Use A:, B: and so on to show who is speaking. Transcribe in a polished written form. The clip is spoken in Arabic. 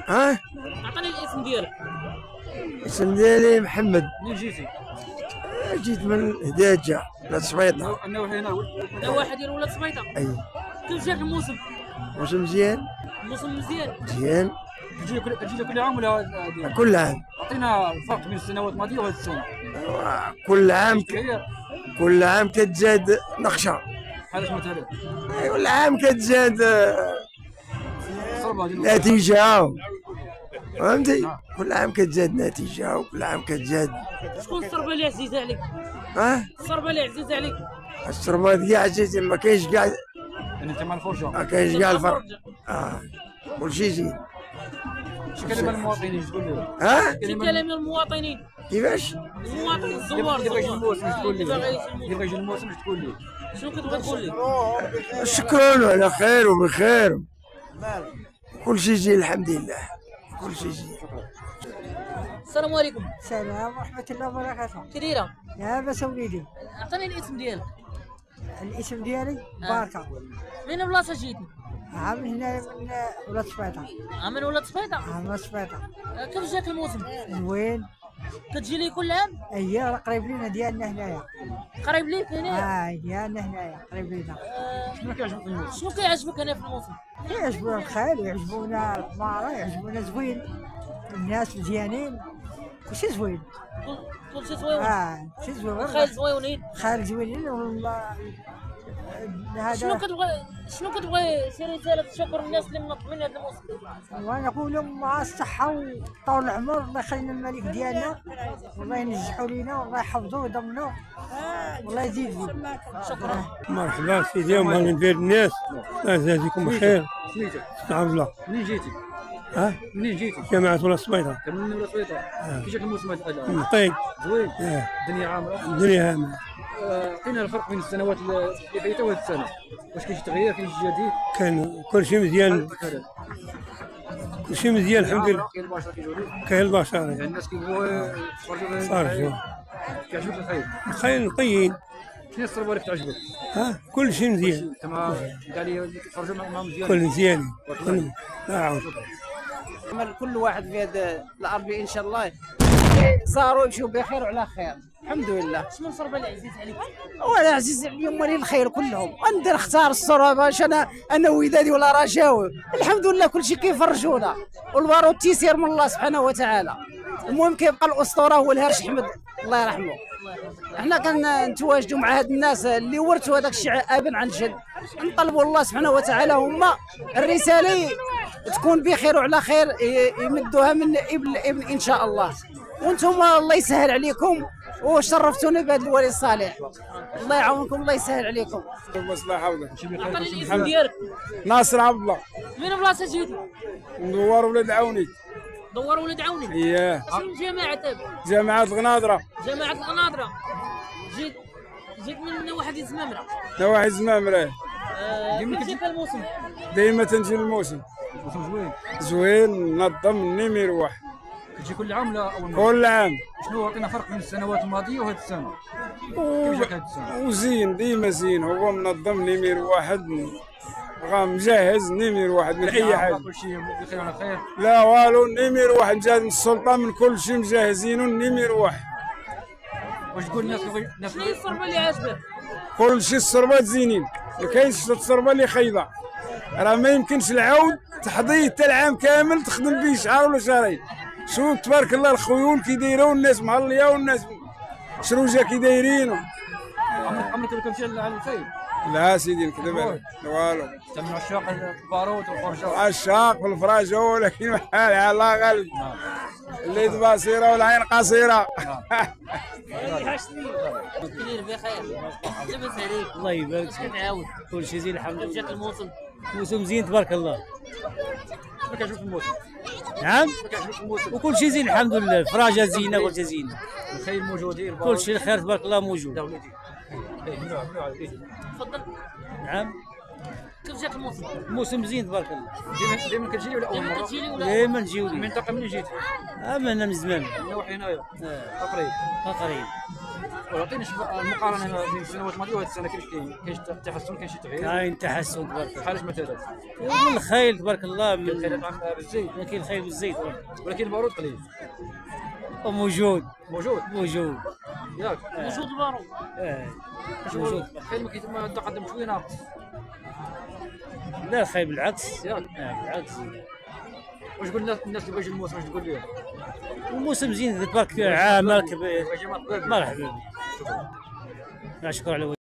A: ها؟
B: اعطيني الاسم ديالك.
A: الاسم ديالي محمد.
B: منين جيتي؟
A: جيت من هداجة ولاد سبيطة.
B: النواحي هنا النواحي ديال ولاد سبيطة.
A: اي.
B: كيف جاك الموسم؟
A: موسم مزيان.
B: الموسم مزيان.
A: مزيان.
B: كتجي كل عام ولا
A: كل عام.
B: عطينا الفرق بين السنوات الماضية وهذه السنة.
A: كل عام كل عام كتزاد نقشة.
B: بحال مثلا
A: كل عام كتزاد نتيجة. فهمتي؟ كل عام كتزاد نتيجة وكل عام كتزاد.
B: شكون الصربة اللي عزيزة عليك؟
A: ها؟
B: الصربة اللي عزيزة عليك؟
A: الصربات كاع عزيزة ما كاينش كاع.
B: يعني انت مع الفرجة؟
A: ما كاينش كاع الفرق. كلشي زين.
B: شي كلمة للمواطنين تقول لهم؟
A: ها؟
B: شي كلمة للمواطنين.
A: كيفاش؟
B: المواطن الزوار اللي بغى يجي الموسم تقول ليه؟ اللي بغى يجي الموسم تقول ليه؟ شنو كتبغي تقول ليه؟
A: شكرا على خير وبخير. كلشي زين الحمد لله. كلشي زين.
B: السلام عليكم.
C: السلام ورحمة الله وبركاته.
B: كي دايرة؟
C: لاباس وليدي.
B: عطيني الاسم ديالك.
C: الاسم ديالي باركة.
B: من بلاصة جيتي؟
C: من هنا من ولاد سبيطة.
B: من ولاد سبيطة؟
C: من ولاد سبيطة.
B: كيف جاك الموسم؟
C: زوين.
B: كتجي لي كل عام؟
C: اييه راه قريب لينا ديالنا هنايا.
B: قريب ليك هنايا؟
C: ديالنا هنايا قريب لينا.
B: شنو كيعجبك في الموسم؟ شنو كيعجبك هنا في الموسم؟
C: كيعجبونا الخير ويعجبونا الحمارة ويعجبونا زوين. الناس مزيانين. كلشي زوين.
B: كلشي زوين؟
C: كلشي زوين.
B: الخير زوينين؟
C: الخير زوينين والله.
B: شنو كتبغي شي رسالة تشكر الناس اللي منظمين هذا الموسم؟
C: ونقول لهم مع الصحة وطول العمر الله يخلينا الملك ديالنا والله ينجحوا لينا والله يحفظوه ويضمنوه والله يزيد ليه.
B: شكرا.
D: مرحبا سيدي ومرحبا بين الناس. الله يجازيكم بخير.
B: سميتك؟
D: عبد الله.
B: منين جيتي؟ منين جيتي؟
D: جامعة ولاد سبيطة.
B: من ولاد سبيطة. كي جاك الموسم هذا؟
D: نقي.
B: زوين؟ الدنيا عامرة؟
D: الدنيا عامرة.
B: عطينا الفرق بين السنوات اللي فاتت وهذه السنة. واش كاين شي تغيير كاين شي جديد؟
D: كان كل شيء مزيان. كل شيء مزيان الحمد لله.
B: كاين البشر كيجيو ليك؟
D: كاين البشر.
B: يعني الناس كيبغوا
D: يتفرجوا.
B: كيعجبك الخير؟
D: الخير نقيين.
B: شنو الصربة اللي كتعجبك؟
D: كل شيء مزيان.
B: كما قال لي اللي كيتفرجوا معاهم مزيان.
D: كل مزيان. نعم.
E: كل واحد في هذا الارض ان شاء الله صاروا يمشوا بخير وعلى خير الحمد لله.
B: شنو الصربة اللي عزيز عليك؟
E: وانا عزيز عليهم ولي الخير كلهم. ندير اختار الصربة باش انا ودادي ولا رجاوي. الحمد لله كل شيء كيفرجونا والبارو التيسير من الله سبحانه وتعالى. المهم كيبقى الاسطوره هو الهرش احمد الله يرحمه. احنا كنتواجدوا مع هاد الناس اللي ورثوا هذاك الشيء ابا عن جد. نطلبوا الله سبحانه وتعالى هما الرساله تكون بخير وعلى خير يمدوها من ابن لابن ان شاء الله. وانتم الله يسهل عليكم وشرفتونا بهذا الولي الصالح. الله يعاونكم الله يسهل عليكم.
F: المصلحه ولا
B: عطيني الاسم ديالك.
F: ناصر عبد الله.
B: من بلاصه جيتي؟
F: ندور ولاد عوني.
B: دوار ولاد عوني؟
F: اييه.
B: شنو جماعة؟
F: جامعة الغناضرة.
B: جامعة الغناضرة. جيت من نواحي زمامرة.
F: نواحي زمامرة.
B: كيف جاك الموسم؟
F: ديما تنجي الموسم.
B: الموسم زوين.
F: زوين منظم نيم يروح.
B: كتجي كل عام ولا أول مرة؟
F: كل عام.
B: شنو عطينا فرق بين السنوات الماضية وهذه السنة؟ كيف جاك هذه السنة؟
F: وزين ديما زين هو منظم نيمير واحد مجهز نيمير واحد من اي حاجه.
B: كل شيء بخير وعلى خير.
F: لا والو نيمير واحد جا من السلطه من كل شيء مجهزينه نيمير واحد.
B: واش تقول الناس شنو هي الصربه اللي عاجبك؟
F: كل شيء الصربات زينين ما كاينش الصربه اللي خايبه. راه ما يمكنش العود تحضيه حتى العام كامل تخدم به شهر ولا شهرين. شوف تبارك الله الخيول كي دايروا الناس مهليه والناس شروجه كي دايرين.
B: عمرك تمشي على الخيل؟
F: لا سيدي نكذب عليك والو.
B: انت من عشاق الباروت والفرجه؟
F: عشاق في الفراجه ولكن محال على الله غالب. الليد بصيره والعين قصيره.
B: كثير بخير. لاباس عليك؟
G: الله يبارك فيك.
B: كتعاود؟
G: كل شيء زين الحمد لله.
B: جاك الموسم؟
G: موسم زين تبارك الله.
B: ما كيعجبك الموسم؟
G: نعم؟
B: ما كيعجبك الموسم؟
G: وكل شيء زين الحمد لله. الفراجه زينه كل شيء زين.
B: الخيل موجودين؟
G: كل شيء الخير تبارك الله موجود.
B: تفضل.
G: نعم.
B: كيف جاك الموسم؟
G: موسم زين تبارك الله.
B: دائما كتجي لي ولا اول مره؟ كتجي لي ولا؟
G: دائما نجيو لي.
B: المنطقه منين جيتي؟
G: من زمان.
B: من نواحي هنايا. قريب.
G: قريب.
B: وعطيني المقارنه بين السنوات الماضيه وهذه السنه كيفاش كاين تحسن كاين شي تغيير
G: كاين تحسن تبارك الله.
B: بحال مثلا
G: من الخيل تبارك الله، من
B: الخيل طعم بالزيت
G: كاين الخيل بالزيت
B: ولكن البارود قليل
G: موجود
B: موجود ياك
G: موجود البارود. موجود
B: الخيل ما تقدم شويه ناقص
G: لا الخيل بالعكس
B: ياك
G: بالعكس.
B: واش قلنا الناس اللي باجي الموسم واش تقول لهم؟
G: الموسم زين تبارك عامه كبير.
B: باجي مرحبا بك.
G: مرحبا بك. شكرا على